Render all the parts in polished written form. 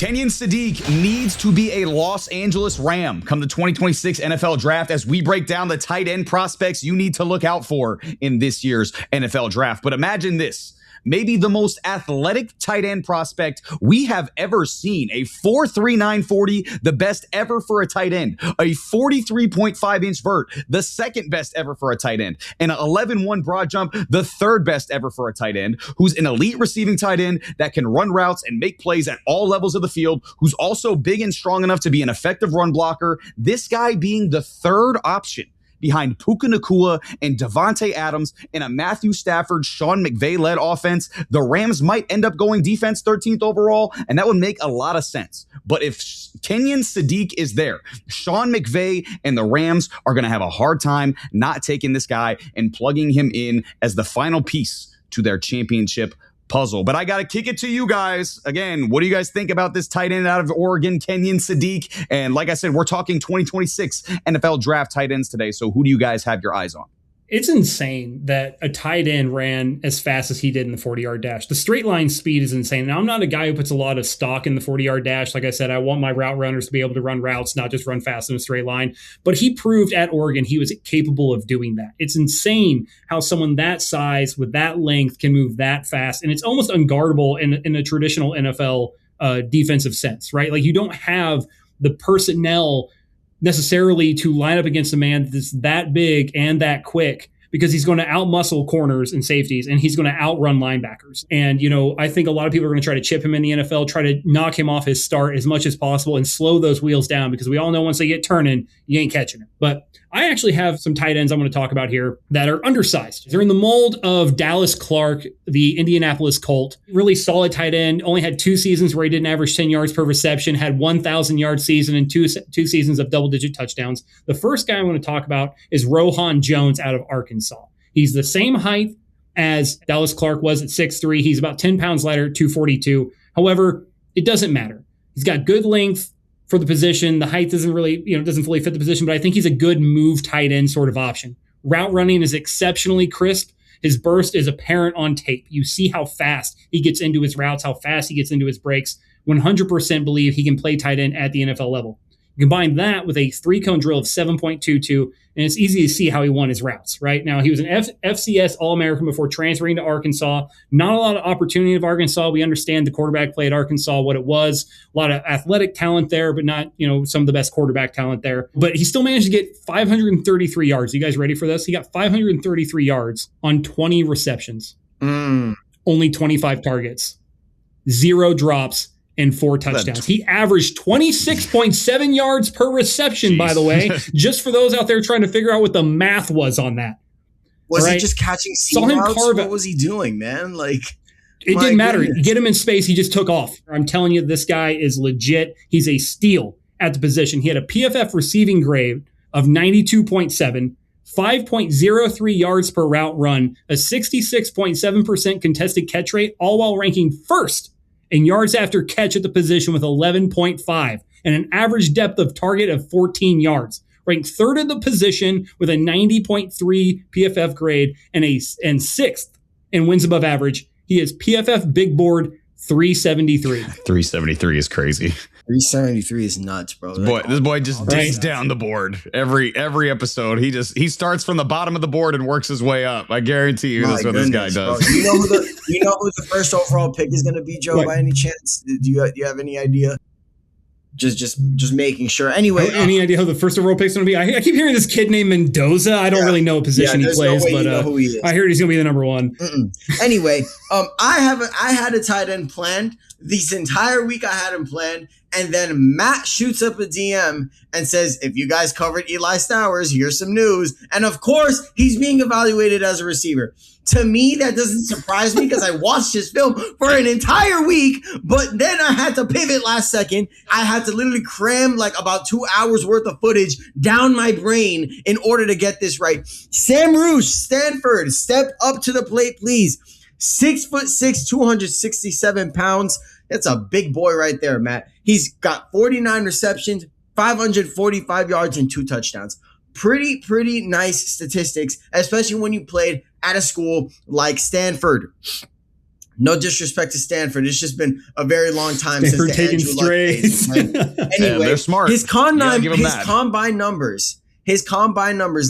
Kenyon Sadiq needs to be a Los Angeles Ram come the 2026 NFL Draft as we break down the tight end prospects you need to look out for in this year's NFL Draft. But imagine this. Maybe the most athletic tight end prospect we have ever seen. A 4.39 40, the best ever for a tight end. A 43.5-inch vert, the second best ever for a tight end. And an 11.1 broad jump, the third best ever for a tight end, who's an elite receiving tight end that can run routes and make plays at all levels of the field, who's also big and strong enough to be an effective run blocker. This guy being the third option behind Puka Nacua and Devontae Adams in a Matthew Stafford, Sean McVay-led offense. The Rams might end up going defense 13th overall, and that would make a lot of sense. But if Kenyon Sadiq is there, Sean McVay and the Rams are going to have a hard time not taking this guy and plugging him in as the final piece to their championship puzzle. But I got to kick it to you guys. Again, what do you guys think about this tight end out of Oregon, Kenyon Sadiq? And like I said, we're talking 2026 NFL Draft tight ends today. So who do you guys have your eyes on? It's insane that a tight end ran as fast as he did in the 40-yard dash. The straight line speed is insane. Now, I'm not a guy who puts a lot of stock in the 40-yard dash. Like I said, I want my route runners to be able to run routes, not just run fast in a straight line. But he proved at Oregon he was capable of doing that. It's insane how someone that size with that length can move that fast. And it's almost unguardable in a traditional NFL defensive sense, right? Like you don't have the personnel necessarily to line up against a man that's that big and that quick, because he's going to outmuscle corners and safeties and he's going to outrun linebackers. And, you know, I think a lot of people are going to try to chip him in the NFL, try to knock him off his start as much as possible and slow those wheels down, because we all know once they get turning, you ain't catching it. But I actually have some tight ends I'm going to talk about here that are undersized. They're in the mold of Dallas Clark, the Indianapolis Colt. Really solid tight end. Only had 2 seasons where he didn't average 10 yards per reception, had 1,000-yard season and two seasons of double-digit touchdowns. The first guy I want to talk about is Rohan Jones out of Arkansas. He's the same height as Dallas Clark was at 6'3". He's about 10 pounds lighter, 242. However, it doesn't matter. He's got good length for the position. The height doesn't really, doesn't fully fit the position, but I think he's a good move tight end sort of option. Route running is exceptionally crisp. His burst is apparent on tape. You see how fast he gets into his routes, how fast he gets into his breaks. 100% believe he can play tight end at the NFL level. You combine that with a 3-cone drill of 7.22, and it's easy to see how he won his routes, right? Now, he was an FCS All-American before transferring to Arkansas. Not a lot of opportunity of Arkansas. We understand the quarterback play at Arkansas, what it was. A lot of athletic talent there, but not, some of the best quarterback talent there. But he still managed to get 533 yards. You guys ready for this? He got 533 yards on 20 receptions. Only 25 targets. 0 drops. And 4 touchdowns. He averaged 26.7 yards per reception, by the way, just for those out there trying to figure out what the math was on that. Was he just catching seam routes? What was he doing, man? It didn't matter. Get him in space, he just took off. I'm telling you, this guy is legit. He's a steal at the position. He had a PFF receiving grade of 92.7, 5.03 yards per route run, a 66.7% contested catch rate, all while ranking first in yards after catch at the position with 11.5 and an average depth of target of 14 yards. Ranked third in the position with a 90.3 PFF grade and sixth in wins above average. He is PFF Big Board 373. 373 is crazy. 373 is nuts, bro. This boy just digs down the board every episode. He starts from the bottom of the board and works his way up. I guarantee you that's what this guy does. Bro. Do you know who the first overall pick is going to be, Joe? By any chance? Do you have any idea? Just making sure. Anyway, any idea who the first overall pick is going to be? I keep hearing this kid named Mendoza. I don't really know what position he plays, but who he is. I heard he's going to be the number 1. Anyway, I had a tight end planned. This entire week I had him planned, and then Matt shoots up a DM and says, if you guys covered Eli Stowers, here's some news. And of course, he's being evaluated as a receiver. To me, that doesn't surprise me because I watched his film for an entire week, but then I had to pivot last second. I had to literally cram about 2 hours worth of footage down my brain in order to get this right. Sam Roush, Stanford, step up to the plate, please. 6'6", 267 pounds. That's a big boy right there, Matt. He's got 49 receptions, 545 yards, and 2 touchdowns. Pretty nice statistics, especially when you played at a school like Stanford. No disrespect to Stanford. It's just been a very long time Stanford since the taking Andrew Luck days. strays. Anyway, they're smart. His combine numbers,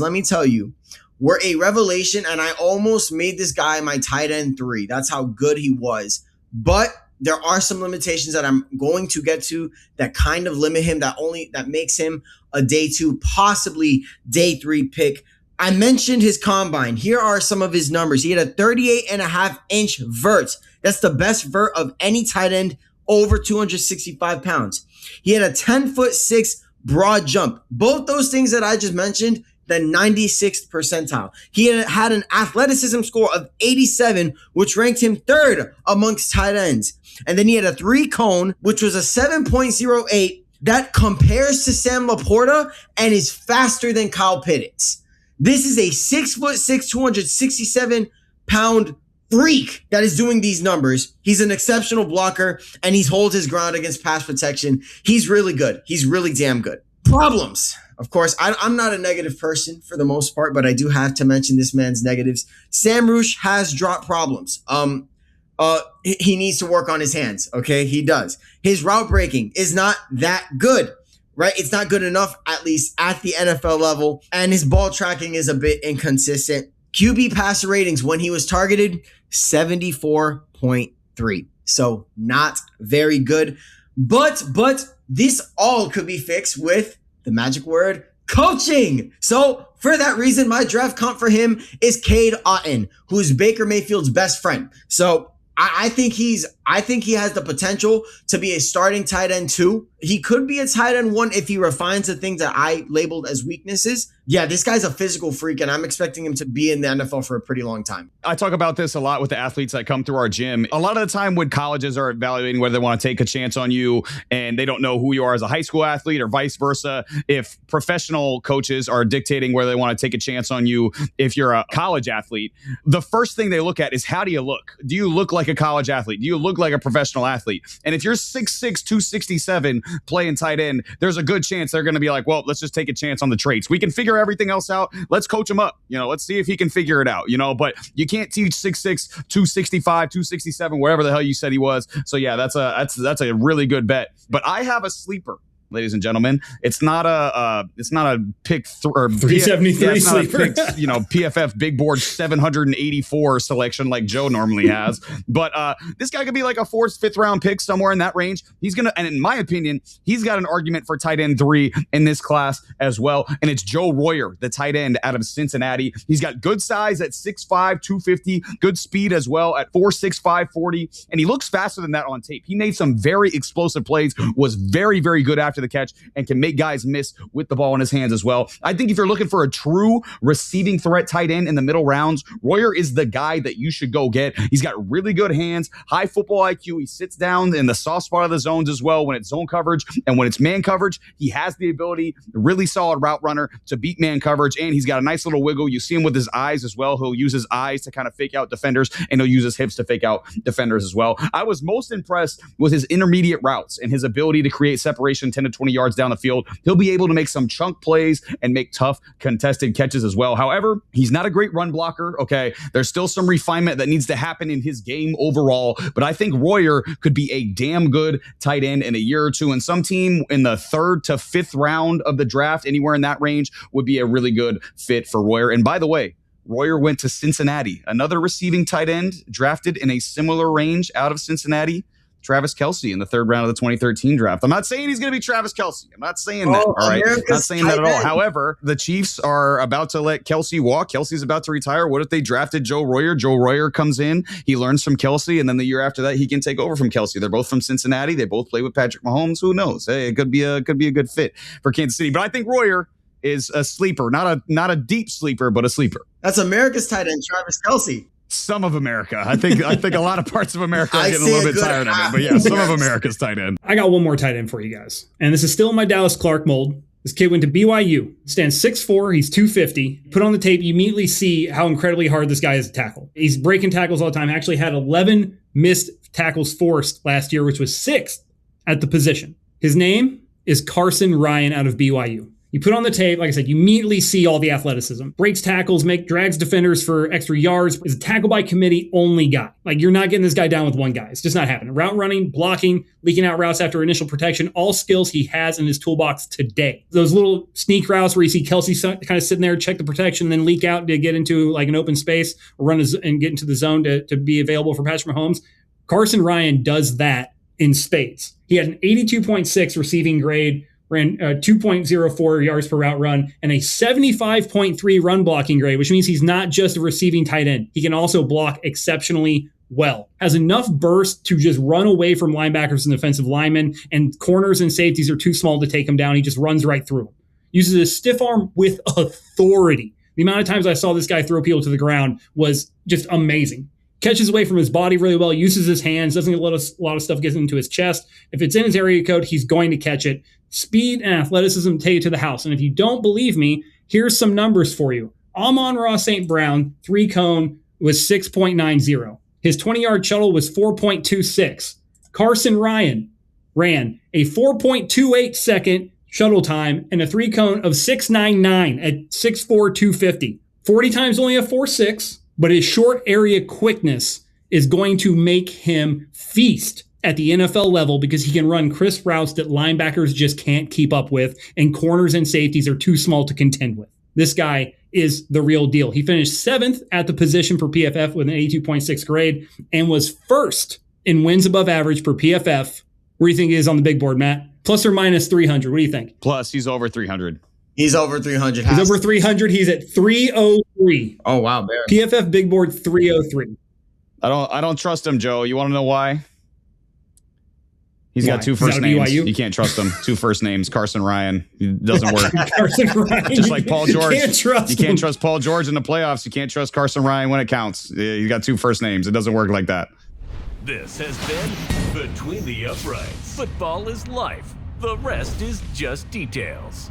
let me tell you, were a revelation, and I almost made this guy my tight end 3. That's how good he was. But there are some limitations that I'm going to get to that kind of limit him, that makes him a day 2, possibly day 3 pick. I mentioned his combine. Here are some of his numbers. He had a 38.5-inch vert. That's the best vert of any tight end over 265 pounds. He had a 10'6" broad jump. Both those things that I just mentioned, the 96th percentile. He had an athleticism score of 87, which ranked him 3rd amongst tight ends. And then he had a 3-cone, which was a 7.08 that compares to Sam Laporta and is faster than Kyle Pitts. This is a 6'6", 267-pound freak that is doing these numbers. He's an exceptional blocker, and he's holds his ground against pass protection. He's really good. He's really damn good. Problems. Of course, I'm not a negative person for the most part, but I do have to mention this man's negatives. Sam Roush has drop problems. He needs to work on his hands. Okay, he does. His route breaking is not that good. Right? It's not good enough, at least at the NFL level. And his ball tracking is a bit inconsistent. QB passer ratings when he was targeted, 74.3. So not very good. But this all could be fixed with the magic word, coaching. So for that reason, my draft comp for him is Cade Otton, who is Baker Mayfield's best friend. So I think he has the potential to be a starting tight end 2. He could be a tight end 1 if he refines the things that I labeled as weaknesses. Yeah, this guy's a physical freak, and I'm expecting him to be in the NFL for a pretty long time. I talk about this a lot with the athletes that come through our gym. A lot of the time when colleges are evaluating whether they want to take a chance on you and they don't know who you are as a high school athlete or vice versa, if professional coaches are dictating whether they want to take a chance on you if you're a college athlete, the first thing they look at is how do you look? Do you look like a college athlete? Do you look like a professional athlete? And if you're 6'6", 267 playing tight end, there's a good chance they're going to be like, well, let's just take a chance on the traits. We can figure everything else out. Let's coach him up. Let's see if he can figure it out, but you can't teach 6'6", 265, 267, wherever the hell you said he was. So yeah, that's a really good bet. But I have a sleeper, ladies and gentlemen. It's not a pick or 373 sleeper. PFF big board 784 selection like Joe normally has. But this guy could be like a 4th, 5th round pick somewhere in that range. And in my opinion, he's got an argument for tight end 3 in this class as well. And it's Joe Royer, the tight end out of Cincinnati. He's got good size at 6'5", 250, good speed as well at 4.65, 40. And he looks faster than that on tape. He made some very explosive plays, was very, very good after the catch, and can make guys miss with the ball in his hands as well. I think if you're looking for a true receiving threat tight end in the middle rounds, Royer is the guy that you should go get. He's got really good hands, high football IQ. He sits down in the soft spot of the zones as well when it's zone coverage, and when it's man coverage, he has the ability, really solid route runner, to beat man coverage, and he's got a nice little wiggle. You see him with his eyes as well. He'll use his eyes to kind of fake out defenders, and he'll use his hips to fake out defenders as well. I was most impressed with his intermediate routes and his ability to create separation 10 to 20 yards down the field. He'll be able to make some chunk plays and make tough contested catches as well. However, he's not a great run blocker. Okay, there's still some refinement that needs to happen in his game overall, but I think Royer could be a damn good tight end in a year or two, and some team in the 3rd to 5th round of the draft, anywhere in that range, would be a really good fit for Royer. And by the way, Royer went to Cincinnati, another receiving tight end drafted in a similar range out of Cincinnati, Travis Kelce, in the 3rd round of the 2013 draft. I'm not saying he's going to be Travis Kelce. I'm not saying that. All right. Not saying that at all. However, the Chiefs are about to let Kelce walk. Kelce's about to retire. What if they drafted Joe Royer? Joe Royer comes in, he learns from Kelce, and then the year after that, he can take over from Kelce. They're both from Cincinnati. They both play with Patrick Mahomes. Who knows? Hey, it could be a good fit for Kansas City. But I think Royer is a sleeper, not a deep sleeper, but a sleeper. That's America's tight end, Travis Kelce. Some of America. I think a lot of parts of America are getting a little bit tired of it. But yeah, some of America's tight end. I got one more tight end for you guys. And this is still in my Dallas Clark mold. This kid went to BYU, stands 6'4", he's 250. Put on the tape, you immediately see how incredibly hard this guy is to tackle. He's breaking tackles all the time. Actually had 11 missed tackles forced last year, which was 6th at the position. His name is Carson Ryan out of BYU. You put on the tape, like I said, you immediately see all the athleticism. Breaks tackles, drags defenders for extra yards. Is a tackle by committee only guy. Like, you're not getting this guy down with one guy. It's just not happening. Route running, blocking, leaking out routes after initial protection, all skills he has in his toolbox today. Those little sneak routes where you see Kelsey kind of sitting there, check the protection, then leak out to get into like an open space or run and get into the zone to be available for Patrick Mahomes. Carson Ryan does that in spades. He had an 82.6 receiving grade, ran 2.04 yards per route run, and a 75.3 run blocking grade, which means he's not just a receiving tight end. He can also block exceptionally well. Has enough burst to just run away from linebackers and defensive linemen, and corners and safeties are too small to take him down. He just runs right through them. Uses his stiff arm with authority. The amount of times I saw this guy throw people to the ground was just amazing. Catches away from his body really well, uses his hands, doesn't let a lot of stuff get into his chest. If it's in his area code, he's going to catch it. Speed and athleticism take it to the house. And if you don't believe me, here's some numbers for you. Amon-Ra St. Brown, 3-cone, was 6.90. His 20-yard shuttle was 4.26. Carson Ryan ran a 4.28 second shuttle time and a 3-cone of 6.99 at 6'4", 250. 40 times only a 4.6. But his short area quickness is going to make him feast at the NFL level because he can run crisp routes that linebackers just can't keep up with, and corners and safeties are too small to contend with. This guy is the real deal. He finished 7th at the position per PFF with an 82.6 grade and was 1st in wins above average per PFF. Where do you think he is on the big board, Matt? Plus or minus 300? What do you think? Plus, he's over 300. He's over 300. He's over 300. He's at 303. Oh, wow. Barry. PFF big board 303. I don't trust him, Joe. You want to know why? He's got 2 first names. BYU? You can't trust him. 2 first names. Carson Ryan. It doesn't work. Carson Ryan. Just like Paul George. You can't trust Paul George in the playoffs. You can't trust Carson Ryan when it counts. You got 2 first names. It doesn't work like that. This has been Between the Uprights. Football is life. The rest is just details.